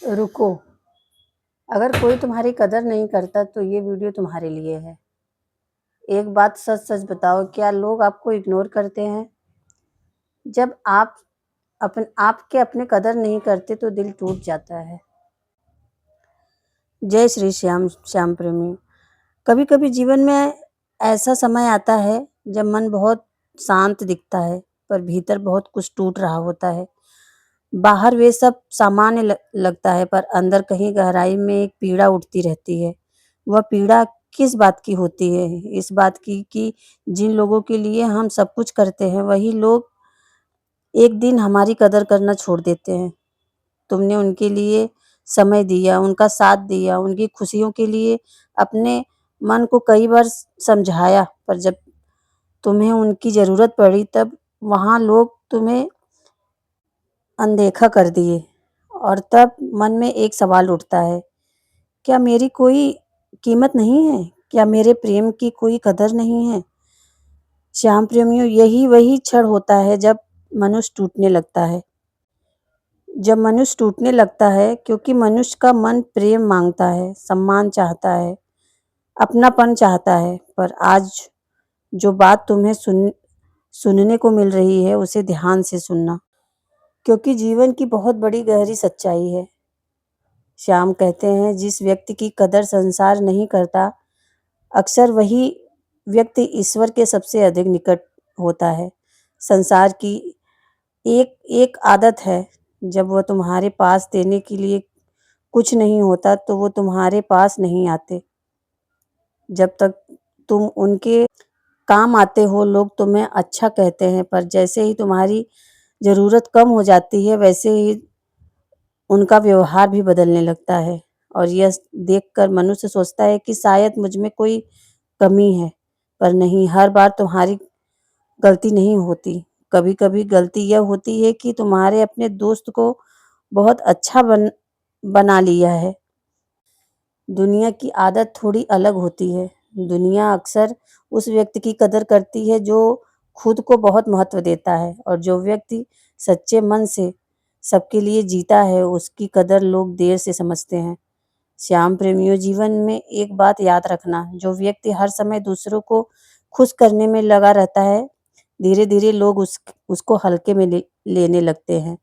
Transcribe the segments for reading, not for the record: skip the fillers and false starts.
रुको, अगर कोई तुम्हारी कदर नहीं करता तो ये वीडियो तुम्हारे लिए है। एक बात सच-सच बताओ, क्या लोग आपको इग्नोर करते हैं? जब आपके अपने कदर नहीं करते तो दिल टूट जाता है। जय श्री श्याम, श्याम प्रेमी। कभी-कभी जीवन में ऐसा समय आता है जब मन बहुत शांत दिखता है, पर भीतर बहुत कुछ टूट रहा होता है। बाहर वे सब सामान्य लगता है, पर अंदर कहीं गहराई में एक पीड़ा उठती रहती है। वह पीड़ा किस बात की होती है? इस बात की कि जिन लोगों के लिए हम सब कुछ करते हैं, वही लोग एक दिन हमारी कदर करना छोड़ देते हैं। तुमने उनके लिए समय दिया, उनका साथ दिया, उनकी खुशियों के लिए अपने मन को कई बार समझाया, पर जब तुम्हें उनकी ज़रूरत पड़ी तब वहाँ लोग तुम्हें अनदेखा कर दिए। और तब मन में एक सवाल उठता है, क्या मेरी कोई कीमत नहीं है? क्या मेरे प्रेम की कोई कदर नहीं है? श्याम प्रेमियों, यही वही क्षण होता है जब मनुष्य टूटने लगता है। जब मनुष्य टूटने लगता है क्योंकि मनुष्य का मन प्रेम मांगता है, सम्मान चाहता है, अपनापन चाहता है, पर आज जो बात तुम्हें सुनने को मिल रही है उसे ध्यान से सुनना, क्योंकि जीवन की बहुत बड़ी गहरी सच्चाई है। श्याम कहते हैं, जिस व्यक्ति की कदर संसार नहीं करता, अक्सर वही व्यक्ति ईश्वर के सबसे अधिक निकट होता है। संसार की एक एक आदत है, जब वह तुम्हारे पास देने के लिए कुछ नहीं होता तो वो तुम्हारे पास नहीं आते। जब तक तुम उनके काम आते हो लोग तुम्हें अच्छा कहते हैं, पर जैसे ही तुम्हारी ज़रूरत कम हो जाती है वैसे ही उनका व्यवहार भी बदलने लगता है। और यह देखकर मनुष्य सोचता है कि शायद मुझ में कोई कमी है, पर नहीं, हर बार तुम्हारी गलती नहीं होती। कभी-कभी गलती यह होती है कि तुम्हारे अपने दोस्त को बहुत अच्छा बना लिया है। दुनिया की आदत थोड़ी अलग होती है। दुनिया अक्सर उस व्यक्ति की कदर करती है जो खुद को बहुत महत्व देता है, और जो व्यक्ति सच्चे मन से सबके लिए जीता है उसकी कदर लोग देर से समझते हैं। श्याम प्रेमियों, जीवन में एक बात याद रखना, जो व्यक्ति हर समय दूसरों को खुश करने में लगा रहता है, धीरे-धीरे लोग उसको हल्के में लेने लगते हैं।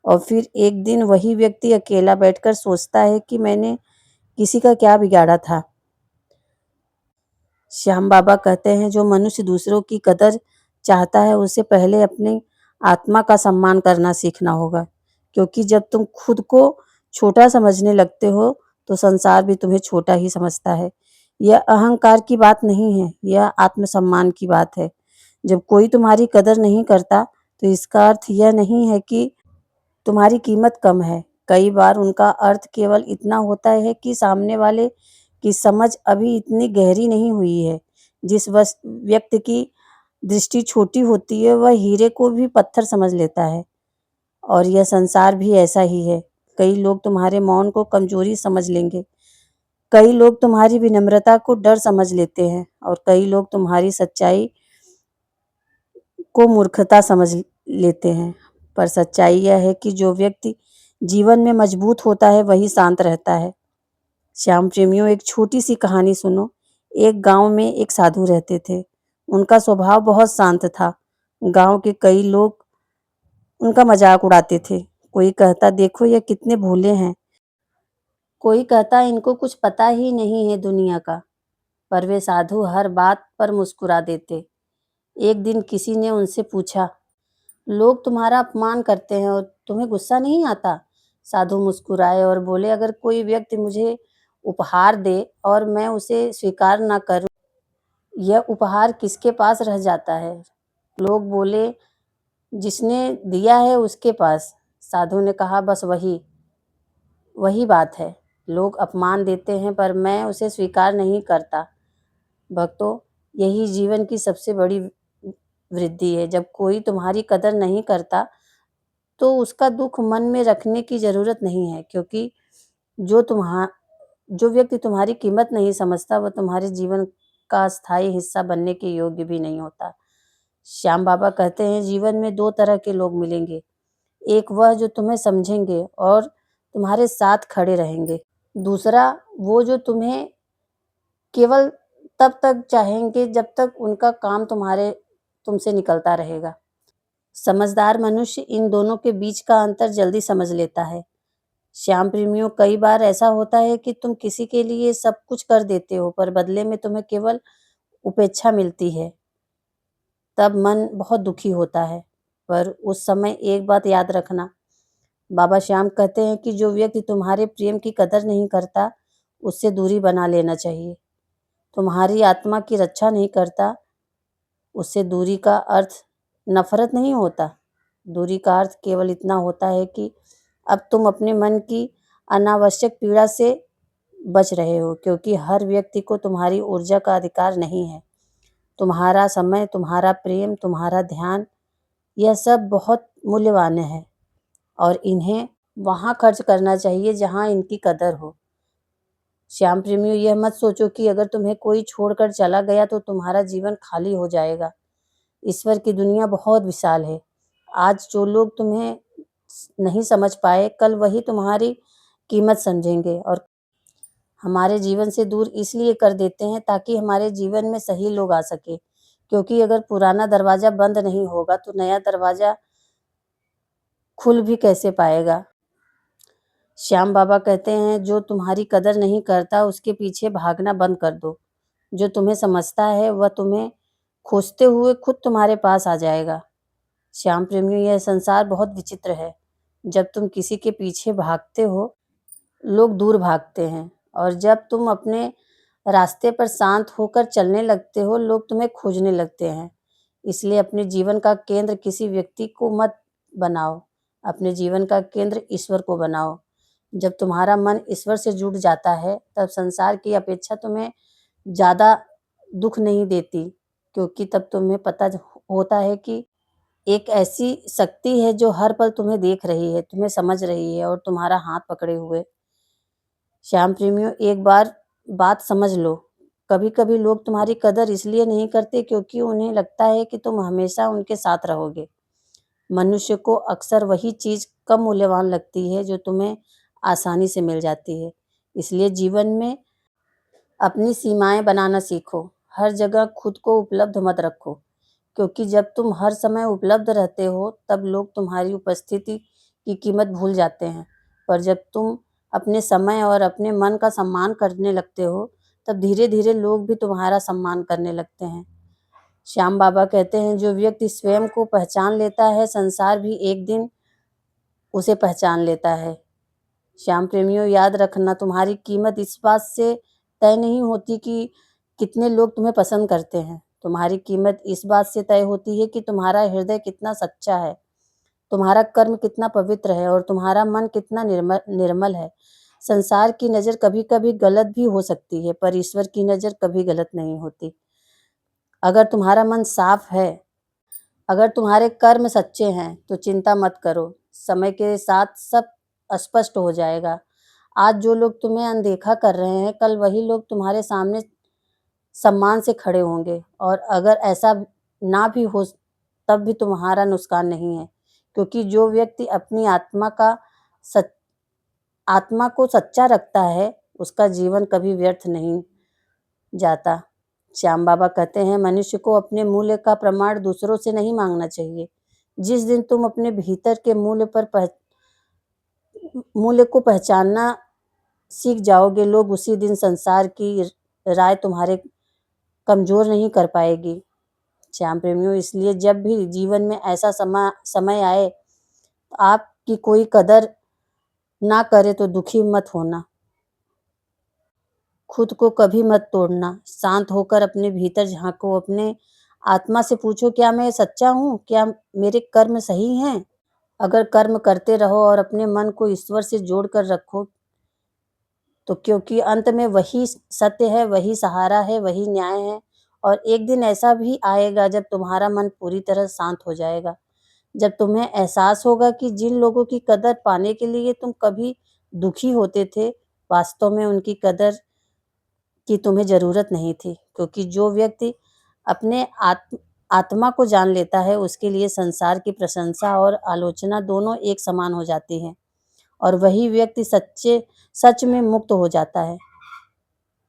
और फिर एक दिन वही व्यक्ति अकेला बैठकर सोचता है कि मैंने किसी का क्या बिगाड़ा था। श्याम बाबा कहते हैं, जो मनुष्य दूसरों की कदर चाहता है उसे पहले अपनी आत्मा का सम्मान करना सीखना होगा, क्योंकि जब तुम खुद को छोटा समझने लगते हो तो संसार भी तुम्हें छोटा ही समझता है। यह अहंकार की बात नहीं है, यह आत्मसम्मान की बात है। जब कोई तुम्हारी कदर नहीं करता तो इसका अर्थ यह नहीं है कि तुम्हारी कीमत कम है। कई बार उनका अर्थ केवल इतना होता है कि सामने वाले की समझ अभी इतनी गहरी नहीं हुई है। जिस व्यक्ति की दृष्टि छोटी होती है वह हीरे को भी पत्थर समझ लेता है, और यह संसार भी ऐसा ही है। कई लोग तुम्हारे मौन को कमजोरी समझ लेंगे, कई लोग तुम्हारी विनम्रता को डर समझ लेते हैं, और कई लोग तुम्हारी सच्चाई को मूर्खता समझ लेते हैं। पर सच्चाई यह है कि जो व्यक्ति जीवन में मजबूत होता है वही शांत रहता है। श्याम प्रेमियों, एक छोटी सी कहानी सुनो। एक गांव में एक साधु रहते थे। उनका स्वभाव बहुत शांत था। गांव के कई लोग उनका मजाक उड़ाते थे। कोई कहता, देखो ये कितने भोले हैं। कोई कहता, इनको कुछ पता ही नहीं है दुनिया का। पर वे साधु हर बात पर मुस्कुरा देते। एक दिन किसी ने उनसे पूछा, लोग तुम्हारा अपमान करते हैं और तुम्हें गुस्सा नहीं आता? साधु मुस्कुराए और बोले, अगर कोई व्यक्ति मुझे उपहार दे और मैं उसे स्वीकार न करूं, यह उपहार किसके पास रह जाता है? लोग बोले, जिसने दिया है उसके पास। साधु ने कहा, बस वही वही बात है। लोग अपमान देते हैं पर मैं उसे स्वीकार नहीं करता। भक्तों, यही जीवन की सबसे बड़ी वृद्धि है। जब कोई तुम्हारी कदर नहीं करता तो उसका दुख मन में रखने की ज़रूरत नहीं है, क्योंकि जो तुम्हा जो व्यक्ति तुम्हारी कीमत नहीं समझता वह तुम्हारे जीवन का स्थायी हिस्सा बनने के योग्य भी नहीं होता। श्याम बाबा कहते हैं, जीवन में दो तरह के लोग मिलेंगे, एक वह जो तुम्हें समझेंगे और तुम्हारे साथ खड़े रहेंगे। दूसरा, वो जो तुम्हें केवल तब तक चाहेंगे जब तक उनका काम तुमसे निकलता रहेगा। समझदार मनुष्य इन दोनों के बीच का अंतर जल्दी समझ लेता है। श्याम प्रेमियों, कई बार ऐसा होता है कि तुम किसी के लिए सब कुछ कर देते हो, पर बदले में तुम्हें केवल उपेक्षा मिलती है। तब मन बहुत दुखी होता है। पर उस समय एक बात याद रखना, बाबा श्याम कहते हैं कि जो व्यक्ति तुम्हारे प्रेम की कदर नहीं करता, उससे दूरी बना लेना चाहिए। तुम्हारी आत्मा की रक्षा नहीं करता, उससे दूरी का अर्थ नफरत नहीं होता। दूरी का अर्थ केवल इतना होता है कि अब तुम अपने मन की अनावश्यक पीड़ा से बच रहे हो, क्योंकि हर व्यक्ति को तुम्हारी ऊर्जा का अधिकार नहीं है। तुम्हारा समय, तुम्हारा प्रेम, तुम्हारा ध्यान, यह सब बहुत मूल्यवान है और इन्हें वहाँ खर्च करना चाहिए जहाँ इनकी कदर हो। श्याम प्रेमियों, यह मत सोचो कि अगर तुम्हें कोई छोड़कर चला गया तो तुम्हारा जीवन खाली हो जाएगा। ईश्वर की दुनिया बहुत विशाल है। आज जो लोग तुम्हें नहीं समझ पाए, कल वही तुम्हारी कीमत समझेंगे और हमारे जीवन से दूर इसलिए कर देते हैं ताकि हमारे जीवन में सही लोग आ सके, क्योंकि अगर पुराना दरवाजा बंद नहीं होगा तो नया दरवाजा खुल भी कैसे पाएगा। श्याम बाबा कहते हैं, जो तुम्हारी कदर नहीं करता उसके पीछे भागना बंद कर दो। जो तुम्हें समझता है वह तुम्हें खोजते हुए खुद तुम्हारे पास आ जाएगा। श्याम प्रेमियों, यह संसार बहुत विचित्र है। जब तुम किसी के पीछे भागते हो, लोग दूर भागते हैं, और जब तुम अपने रास्ते पर शांत होकर चलने लगते हो, लोग तुम्हें खोजने लगते हैं। इसलिए अपने जीवन का केंद्र किसी व्यक्ति को मत बनाओ, अपने जीवन का केंद्र ईश्वर को बनाओ। जब तुम्हारा मन ईश्वर से जुड़ जाता है, तब संसार की अपेक्षा तुम्हें ज़्यादा दुख नहीं देती, क्योंकि तब तुम्हें पता होता है कि एक ऐसी शक्ति है जो हर पल तुम्हें देख रही है, तुम्हें समझ रही है और तुम्हारा हाथ पकड़े हुए। श्याम प्रेमियों, एक बार बात समझ लो, कभी-कभी लोग तुम्हारी कदर इसलिए नहीं करते क्योंकि उन्हें लगता है कि तुम हमेशा उनके साथ रहोगे। मनुष्य को अक्सर वही चीज़ कम मूल्यवान लगती है जो तुम्हें आसानी से मिल जाती है। इसलिए जीवन में अपनी सीमाएँ बनाना सीखो। हर जगह खुद को उपलब्ध मत रखो, क्योंकि जब तुम हर समय उपलब्ध रहते हो, तब लोग तुम्हारी उपस्थिति की कीमत भूल जाते हैं। पर जब तुम अपने समय और अपने मन का सम्मान करने लगते हो, तब धीरे-धीरे लोग भी तुम्हारा सम्मान करने लगते हैं। श्याम बाबा कहते हैं, जो व्यक्ति स्वयं को पहचान लेता है, संसार भी एक दिन उसे पहचान लेता है। श्याम प्रेमियों, याद रखना, तुम्हारी कीमत इस बात से तय नहीं होती कि कितने लोग तुम्हें पसंद करते हैं। तुम्हारी कीमत इस बात से तय होती है कि तुम्हारा हृदय कितना सच्चा है, तुम्हारा कर्म कितना पवित्र है और तुम्हारा मन कितना निर्मल है। संसार की नज़र कभी-कभी गलत भी हो सकती है, पर ईश्वर की नज़र कभी गलत नहीं होती। अगर तुम्हारा मन साफ है, अगर तुम्हारे कर्म सच्चे हैं, तो चिंता मत करो। समय के साथ सब स्पष्ट हो जाएगा। आज जो लोग तुम्हें अनदेखा कर रहे हैं, कल वही लोग तुम्हारे सामने सम्मान से खड़े होंगे, और अगर ऐसा ना भी हो, तब भी तुम्हारा नुकसान नहीं है, क्योंकि जो व्यक्ति अपनी आत्मा को सच्चा रखता है, उसका जीवन कभी व्यर्थ नहीं जाता। श्याम बाबा कहते हैं, मनुष्य को अपने मूल्य का प्रमाण दूसरों से नहीं मांगना चाहिए। जिस दिन तुम अपने भीतर के मूल्य को पहचानना सीख जाओगे, लोग उसी दिन संसार की राय तुम्हारे कमज़ोर नहीं कर पाएगी। श्याम प्रेमियों, इसलिए जब भी जीवन में ऐसा समय आए, आपकी कोई कदर ना करे तो दुखी मत होना। खुद को कभी मत तोड़ना। शांत होकर अपने भीतर झाँको, अपने आत्मा से पूछो, क्या मैं सच्चा हूँ? क्या मेरे कर्म सही हैं? अगर कर्म करते रहो और अपने मन को ईश्वर से जोड़ कर रखो, तो क्योंकि अंत में वही सत्य है, वही सहारा है, वही न्याय है, और एक दिन ऐसा भी आएगा जब तुम्हारा मन पूरी तरह शांत हो जाएगा। जब तुम्हें एहसास होगा कि जिन लोगों की कदर पाने के लिए तुम कभी दुखी होते थे, वास्तव में उनकी कदर की तुम्हें ज़रूरत नहीं थी, क्योंकि जो व्यक्ति अपने आत्मा को जान लेता है, उसके लिए संसार की प्रशंसा और आलोचना दोनों एक समान हो जाती हैं। और वही व्यक्ति सच में मुक्त हो जाता है।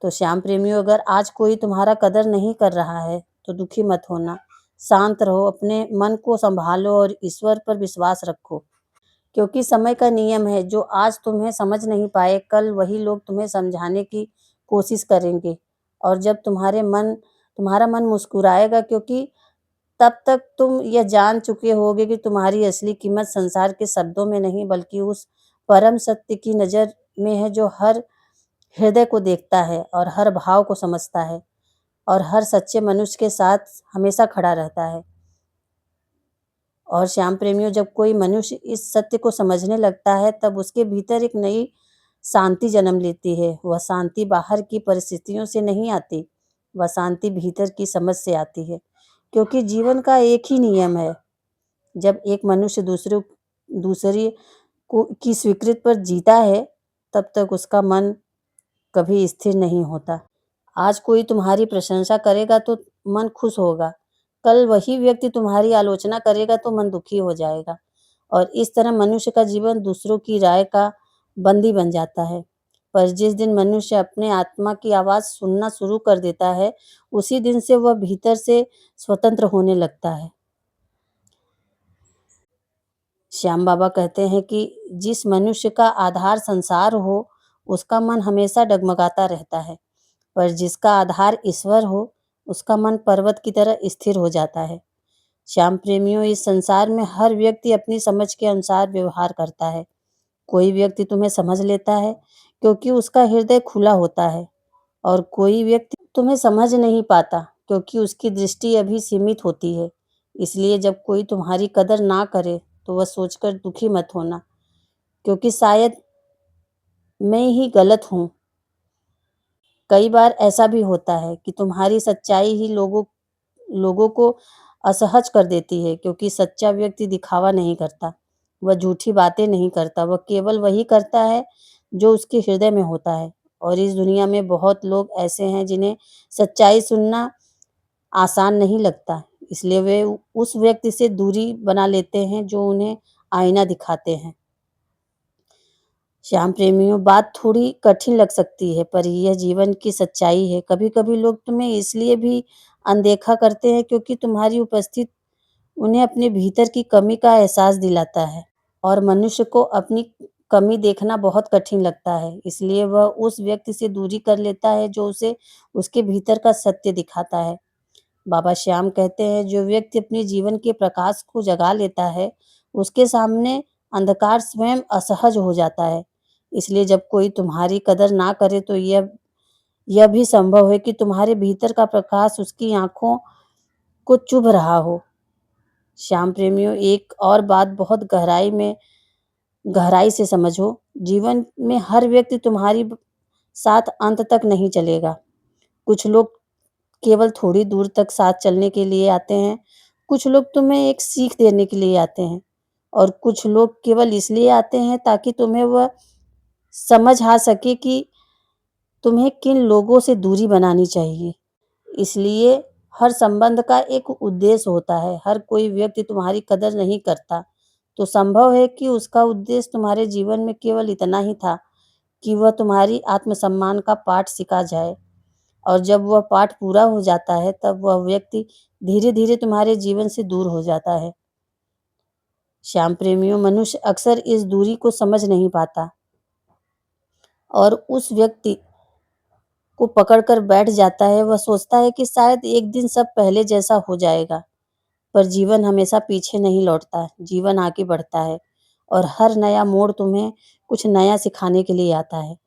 तो श्याम प्रेमियों, अगर आज कोई तुम्हारा कदर नहीं कर रहा है तो दुखी मत होना। शांत रहो, अपने मन को सँभालो और ईश्वर पर विश्वास रखो। क्योंकि समय का नियम है, जो आज तुम्हें समझ नहीं पाए, कल वही लोग तुम्हें समझाने की कोशिश करेंगे। और जब तुम्हारा मन मुस्कुराएगा, क्योंकि तब तक तुम यह जान चुके होगे कि तुम्हारी असली कीमत संसार के शब्दों में नहीं, बल्कि उस परम सत्य की नज़र में है, जो हर हृदय को देखता है और हर भाव को समझता है और हर सच्चे मनुष्य के साथ हमेशा खड़ा रहता है। और श्याम प्रेमियों, जब कोई मनुष्य इस सत्य को समझने लगता है, तब उसके भीतर एक नई शांति जन्म लेती है। वह शांति बाहर की परिस्थितियों से नहीं आती, वह शांति भीतर की समझ से आती है। क्योंकि जीवन का एक ही नियम है, जब एक मनुष्य दूसरी को की स्वीकृति पर जीता है, तब तक उसका मन कभी स्थिर नहीं होता। आज कोई तुम्हारी प्रशंसा करेगा तो मन खुश होगा, कल वही व्यक्ति तुम्हारी आलोचना करेगा तो मन दुखी हो जाएगा। और इस तरह मनुष्य का जीवन दूसरों की राय का बंदी बन जाता है। पर जिस दिन मनुष्य अपने आत्मा की आवाज़ सुनना शुरू कर देता है, उसी दिन से वह भीतर से स्वतंत्र होने लगता है। श्याम बाबा कहते हैं कि जिस मनुष्य का आधार संसार हो, उसका मन हमेशा डगमगाता रहता है। पर जिसका आधार ईश्वर हो, उसका मन पर्वत की तरह स्थिर हो जाता है। श्याम प्रेमियों, इस संसार में हर व्यक्ति अपनी समझ के अनुसार व्यवहार करता है। कोई व्यक्ति तुम्हें समझ लेता है क्योंकि उसका हृदय खुला होता है, और कोई व्यक्ति तुम्हें समझ नहीं पाता क्योंकि उसकी दृष्टि अभी सीमित होती है। इसलिए जब कोई तुम्हारी कदर ना करे, तो वह सोचकर दुखी मत होना, क्योंकि शायद मैं ही गलत हूँ। कई बार ऐसा भी होता है कि तुम्हारी सच्चाई ही लोगों को असहज कर देती है, क्योंकि सच्चा व्यक्ति दिखावा नहीं करता, वह झूठी बातें नहीं करता, वह केवल वही करता है जो उसके हृदय में होता है। और इस दुनिया में बहुत लोग ऐसे हैं जिन्हें सच्चाई सुनना आसान नहीं लगता, इसलिए वे उस व्यक्ति से दूरी बना लेते हैं जो उन्हें आईना दिखाते हैं। श्याम प्रेमियों, बात थोड़ी कठिन लग सकती है, पर यह जीवन की सच्चाई है। कभी-कभी लोग तुम्हें इसलिए भी अनदेखा करते हैं क्योंकि तुम्हारी उपस्थिति उन्हें अपने भीतर की कमी का एहसास दिलाता है। और मनुष्य को अपनी कमी देखना बहुत कठिन लगता है, इसलिए वह उस व्यक्ति से दूरी कर लेता है जो उसे उसके भीतर का सत्य दिखाता है। बाबा श्याम कहते हैं, जो व्यक्ति अपने जीवन के प्रकाश को जगा लेता है, उसके सामने अंधकार स्वयं असहज हो जाता है। इसलिए जब कोई तुम्हारी कदर ना करे, तो यह भी संभव है कि तुम्हारे भीतर का प्रकाश उसकी आँखों को चुभ रहा हो। श्याम प्रेमियों, एक और बात बहुत गहराई से समझो, जीवन में हर व्यक्ति तुम्हारी साथ अंत तक नहीं चलेगा। कुछ लोग केवल थोड़ी दूर तक साथ चलने के लिए आते हैं, कुछ लोग तुम्हें एक सीख देने के लिए आते हैं, और कुछ लोग केवल इसलिए आते हैं ताकि तुम्हें वह समझ आ सके कि तुम्हें किन लोगों से दूरी बनानी चाहिए। इसलिए हर संबंध का एक उद्देश्य होता है। हर कोई व्यक्ति तुम्हारी कदर नहीं करता, तो संभव है कि उसका उद्देश्य तुम्हारे जीवन में केवल इतना ही था कि वह तुम्हारी आत्मसम्मान का पाठ सिखा जाए। और जब वह पाठ पूरा हो जाता है, तब वह व्यक्ति धीरे-धीरे तुम्हारे जीवन से दूर हो जाता है। श्याम प्रेमियों, मनुष्य अक्सर इस दूरी को समझ नहीं पाता और उस व्यक्ति को पकड़ कर बैठ जाता है। वह सोचता है कि शायद एक दिन सब पहले जैसा हो जाएगा, पर जीवन हमेशा पीछे नहीं लौटता, जीवन आगे बढ़ता है और हर नया मोड़ तुम्हें कुछ नया सिखाने के लिए आता है।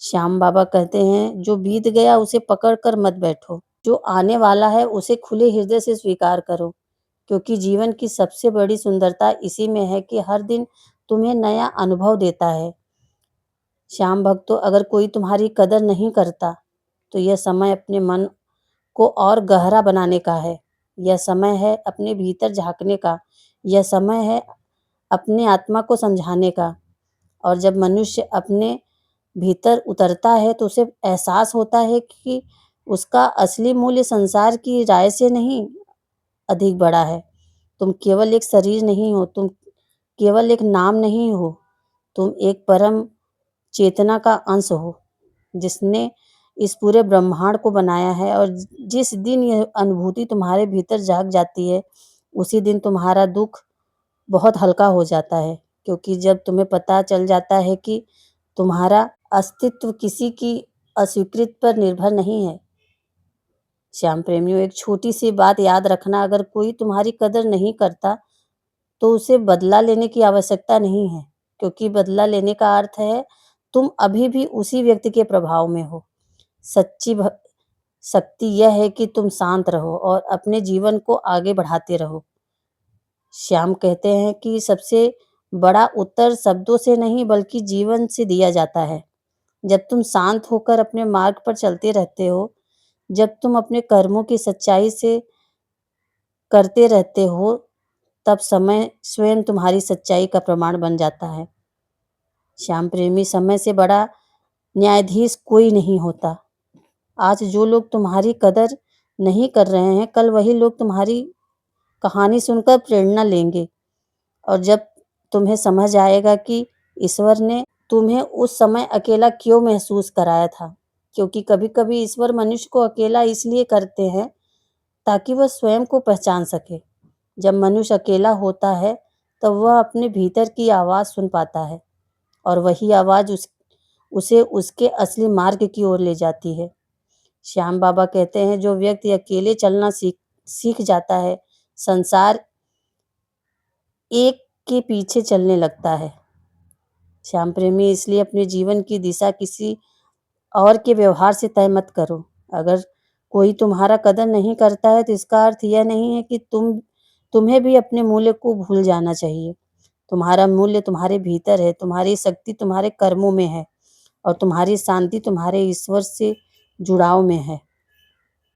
श्याम बाबा कहते हैं, जो बीत गया उसे पकड़ कर मत बैठो, जो आने वाला है उसे खुले हृदय से स्वीकार करो, क्योंकि जीवन की सबसे बड़ी सुंदरता इसी में है कि हर दिन तुम्हें नया अनुभव देता है। श्याम भक्तों, अगर कोई तुम्हारी कदर नहीं करता, तो यह समय अपने मन को और गहरा बनाने का है। यह समय है अपने भीतर झाँकने का, यह समय है अपने आत्मा को समझाने का। और जब मनुष्य अपने भीतर उतरता है, तो उसे एहसास होता है कि उसका असली मूल्य संसार की राय से नहीं अधिक बड़ा है। तुम केवल एक शरीर नहीं हो, तुम केवल एक नाम नहीं हो, तुम एक परम चेतना का अंश हो, जिसने इस पूरे ब्रह्मांड को बनाया है और जिस दिन यह अनुभूति तुम्हारे भीतर जाग जाती है, उसी दिन तुम्हारा दुःख बहुत हल्का हो जाता है। क्योंकि जब तुम्हें पता चल जाता है कि तुम्हारा अस्तित्व किसी की अस्वीकृति पर निर्भर नहीं है। श्याम प्रेमियों, एक छोटी-सी बात याद रखना, अगर कोई तुम्हारी कदर नहीं करता, तो उसे बदला लेने की आवश्यकता नहीं है, क्योंकि बदला लेने का अर्थ है तुम अभी भी उसी व्यक्ति के प्रभाव में हो। सच्ची शक्ति यह है कि तुम शांत रहो और अपने जीवन को आगे बढ़ाते रहो। श्याम कहते हैं कि सबसे बड़ा उत्तर शब्दों से नहीं बल्कि जीवन से दिया जाता है। जब तुम शांत होकर अपने मार्ग पर चलते रहते हो, जब तुम अपने कर्मों की सच्चाई से करते रहते हो, तब समय स्वयं तुम्हारी सच्चाई का प्रमाण बन जाता है। श्याम प्रेमी, समय से बड़ा न्यायाधीश कोई नहीं होता। आज जो लोग तुम्हारी कदर नहीं कर रहे हैं, कल वही लोग तुम्हारी कहानी सुनकर प्रेरणा लेंगे। और जब तुम्हें समझ आएगा कि ईश्वर ने तुम्हें उस समय अकेला क्यों महसूस कराया था, क्योंकि कभी-कभी ईश्वर मनुष्य को अकेला इसलिए करते हैं ताकि वह स्वयं को पहचान सके। जब मनुष्य अकेला होता है, तब वह अपने भीतर की आवाज़ सुन पाता है और वही आवाज़ उसे उसके असली मार्ग की ओर ले जाती है। श्याम बाबा कहते हैं, जो व्यक्ति अकेले चलना सीख जाता है, संसार एक के पीछे चलने लगता है। श्याम प्रेमी, इसलिए अपने जीवन की दिशा किसी और के व्यवहार से तय मत करो। अगर कोई तुम्हारा कदर नहीं करता है, तो इसका अर्थ यह नहीं है कि तुम्हें भी अपने मूल्य को भूल जाना चाहिए। तुम्हारा मूल्य तुम्हारे भीतर है, तुम्हारी शक्ति तुम्हारे कर्मों में है और तुम्हारी शांति तुम्हारे ईश्वर से जुड़ाव में है।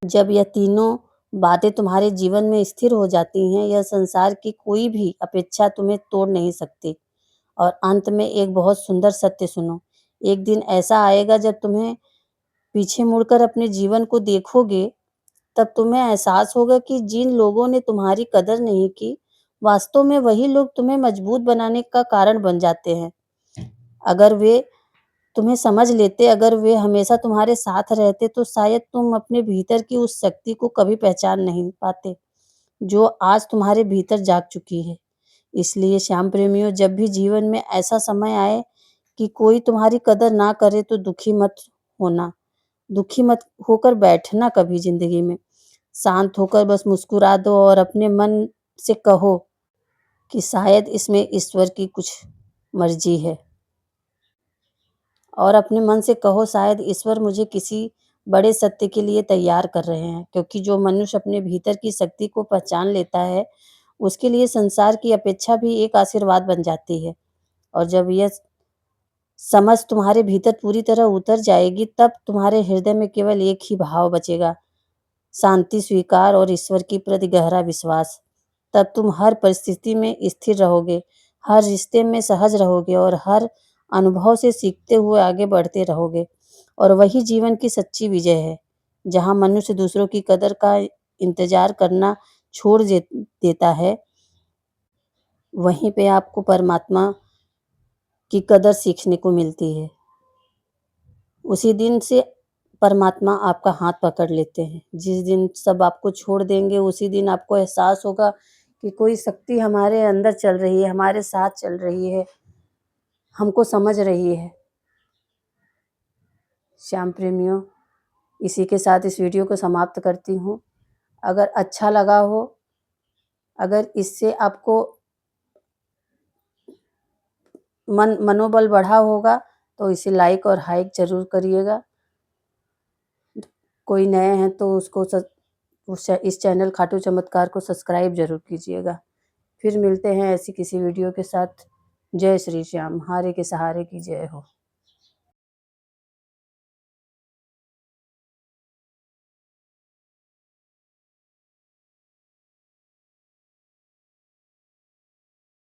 जब यह तीनों बातें तुम्हारे जीवन में स्थिर हो जाती हैं, यह संसार की कोई भी अपेक्षा तुम्हें तोड़ नहीं सकती। और अंत में एक बहुत सुंदर सत्य सुनो, एक दिन ऐसा आएगा जब तुम्हें पीछे मुड़कर अपने जीवन को देखोगे, तब तुम्हें एहसास होगा कि जिन लोगों ने तुम्हारी कदर नहीं की, वास्तव में वही लोग तुम्हें मजबूत बनाने का कारण बन जाते हैं। अगर वे तुम्हें समझ लेते, अगर वे हमेशा तुम्हारे साथ रहते, तो शायद तुम अपने भीतर की उस शक्ति को कभी पहचान नहीं पाते, जो आज तुम्हारे भीतर जाग चुकी है। इसलिए श्याम प्रेमियों, जब भी जीवन में ऐसा समय आए कि कोई तुम्हारी कदर ना करे, तो दुखी मत होकर बैठना कभी ज़िंदगी में। शांत होकर बस मुस्कुरा दो और अपने मन से कहो कि शायद इसमें ईश्वर की कुछ मर्ज़ी है। और अपने मन से कहो, शायद ईश्वर मुझे किसी बड़े सत्य के लिए तैयार कर रहे हैं, क्योंकि जो मनुष्य अपने भीतर की शक्ति को पहचान लेता है, उसके लिए संसार की अपेक्षा भी एक आशीर्वाद बन जाती है। और जब यह समझ तुम्हारे भीतर पूरी तरह उतर जाएगी, तब तुम्हारे हृदय में केवल एक ही भाव बचेगा, शांति, स्वीकार और ईश्वर के प्रति गहरा विश्वास। तब तुम हर परिस्थिति में स्थिर रहोगे, हर रिश्ते में सहज रहोगे और हर अनुभव से सीखते हुए आगे बढ़ते रहोगे। और वही जीवन की सच्ची विजय है, जहाँ मनुष्य दूसरों की कदर का इंतजार करना छोड़ देता है, वहीं पे आपको परमात्मा की कदर सीखने को मिलती है। उसी दिन से परमात्मा आपका हाथ पकड़ लेते हैं। जिस दिन सब आपको छोड़ देंगे, उसी दिन आपको एहसास होगा कि कोई शक्ति हमारे अंदर चल रही है, हमारे साथ चल रही है, हमको समझ रही है। श्याम प्रेमियों, इसी के साथ इस वीडियो को समाप्त करती हूँ। अगर अच्छा लगा हो, अगर इससे आपको मनोबल बढ़ा होगा, तो इसे लाइक और हाइक ज़रूर करिएगा। कोई नए हैं तो इस चैनल खाटू चमत्कार को सब्सक्राइब ज़रूर कीजिएगा। फिर मिलते हैं ऐसी किसी वीडियो के साथ। जय श्री श्याम, हारे के सहारे की जय हो।